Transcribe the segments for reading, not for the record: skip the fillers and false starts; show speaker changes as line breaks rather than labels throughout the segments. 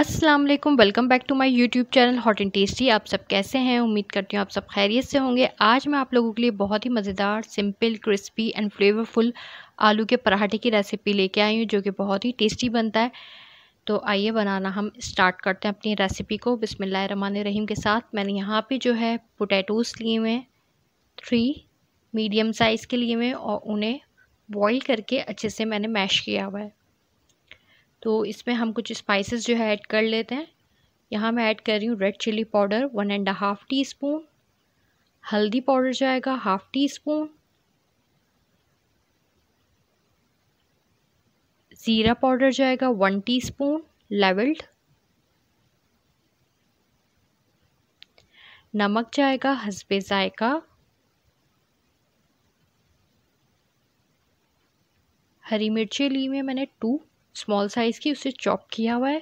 अस्सलाम वालेकुम, welcome back to my YouTube channel hot and tasty. आप सब कैसे हैं? उम्मीद करती हूँ आप सब खैरियत से होंगे। आज मैं आप लोगों के लिए बहुत ही मज़ेदार, सिंपल, क्रिस्पी एंड फ्लेवरफुल आलू के पराठे की रेसिपी लेके आई हूँ, जो कि बहुत ही टेस्टी बनता है। तो आइए बनाना हम स्टार्ट करते हैं अपनी रेसिपी को बिस्मिल्लाहिर्रहमानिर्रहीम के साथ। मैंने यहाँ पर जो है पोटैटोज़ लिए हुए हैं, 3 मीडियम साइज़ के लिए हुए, और उन्हें बॉईल करके अच्छे से मैंने मैश किया हुआ है। तो इसमें हम कुछ स्पाइसेस जो है ऐड कर लेते हैं। यहाँ मैं ऐड कर रही हूँ रेड चिली पाउडर 1.5 टीस्पून, हल्दी पाउडर जाएगा 1/2 टीस्पून, ज़ीरा पाउडर जाएगा 1 टीस्पून लेवल्ड, नमक जाएगा हस्बे ज़ायका, हरी मिर्ची ली हुई मैंने 2 स्मॉल साइज़ की, उसे चॉप किया हुआ है,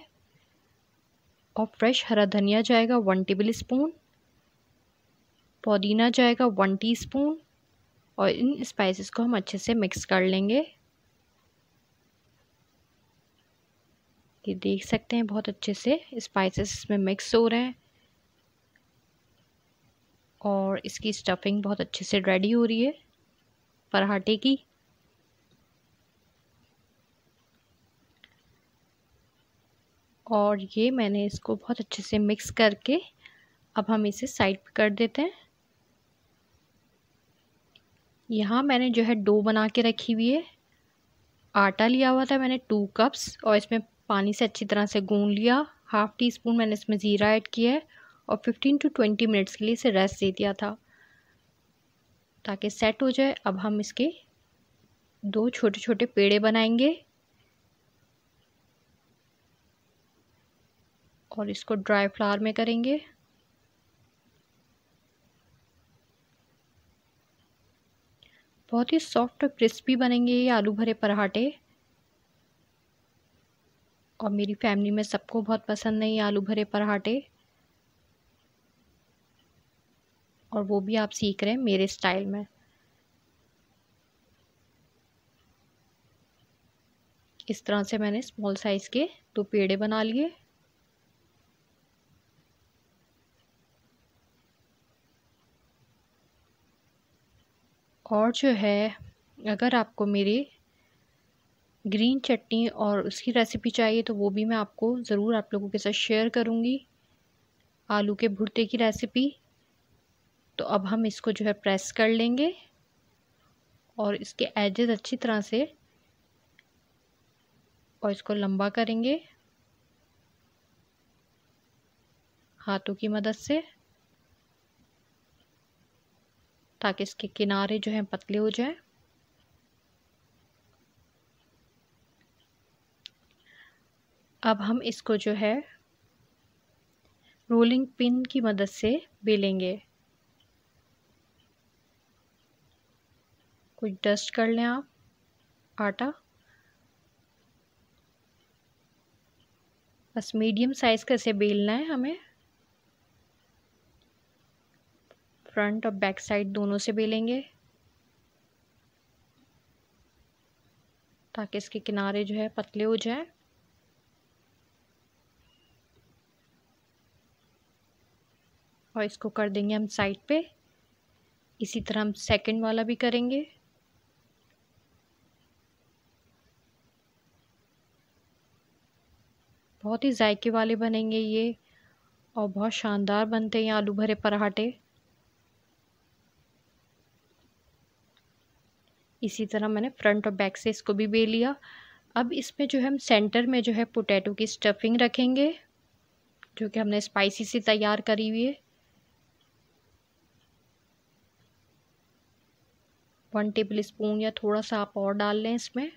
और फ्रेश हरा धनिया जाएगा 1 टेबल स्पून, पुदीना जाएगा 1 टीस्पून, और इन स्पाइसेस को हम अच्छे से मिक्स कर लेंगे। ये देख सकते हैं बहुत अच्छे से स्पाइसेस इसमें मिक्स हो रहे हैं, और इसकी स्टफिंग बहुत अच्छे से रेडी हो रही है पराठे की। और ये मैंने इसको बहुत अच्छे से मिक्स करके अब हम इसे साइड पे कर देते हैं। यहाँ मैंने जो है डो बना के रखी हुई है। आटा लिया हुआ था मैंने 2 कप्स, और इसमें पानी से अच्छी तरह से गूंद लिया। 1/2 टीस्पून मैंने इसमें ज़ीरा ऐड किया है, और 15 to 20 मिनट्स के लिए इसे रेस्ट दे दिया था ताकि सेट हो जाए। अब हम इसके 2 छोटे छोटे पेड़े बनाएंगे, और इसको ड्राई फ्लावर में करेंगे। बहुत ही सॉफ्ट और क्रिस्पी बनेंगे ये आलू भरे पराठे, और मेरी फैमिली में सबको बहुत पसंद है ये आलू भरे पराठे, और वो भी आप सीख रहे हैं मेरे स्टाइल में। इस तरह से मैंने स्मॉल साइज़ के 2 पेड़े बना लिए। और जो है, अगर आपको मेरी ग्रीन चटनी और उसकी रेसिपी चाहिए तो वो भी मैं आपको ज़रूर आप लोगों के साथ शेयर करूँगी, आलू के भुर्ते की रेसिपी। तो अब हम इसको जो है प्रेस कर लेंगे, और इसके एजेस अच्छी तरह से, और इसको लंबा करेंगे हाथों की मदद से, ताकि इसके किनारे जो हैं पतले हो जाएं। अब हम इसको जो है रोलिंग पिन की मदद से बेलेंगे। कुछ डस्ट कर लें आप आटा। बस मीडियम साइज़ का इसे बेलना है हमें। फ्रंट और बैक साइड दोनों से बेलेंगे, ताकि इसके किनारे जो है पतले हो जाएं। और इसको कर देंगे हम साइड पे। इसी तरह हम सेकंड वाला भी करेंगे। बहुत ही जायके वाले बनेंगे ये, और बहुत शानदार बनते हैं आलू भरे पराठे। इसी तरह मैंने फ्रंट और बैक से इसको भी बेल लिया। अब इसमें जो है हम सेंटर में जो है पोटैटो की स्टफिंग रखेंगे, जो कि हमने स्पाइसी से तैयार करी हुई है। 1 टेबल स्पून या थोड़ा सा आप और डाल लें इसमें,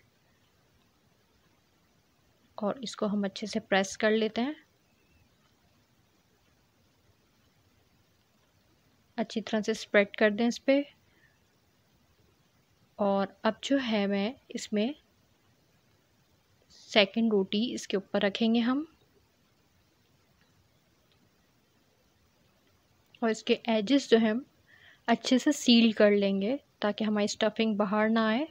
और इसको हम अच्छे से प्रेस कर लेते हैं। अच्छी तरह से स्प्रेड कर दें इस पे। और अब जो है मैं इसमें सेकंड रोटी इसके ऊपर रखेंगे हम, और इसके एजेस जो हैं अच्छे से सील कर लेंगे, ताकि हमारी स्टफिंग बाहर ना आए।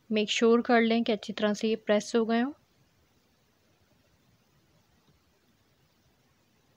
मेक श्योर कर लें कि अच्छी तरह से ये प्रेस हो गए हों।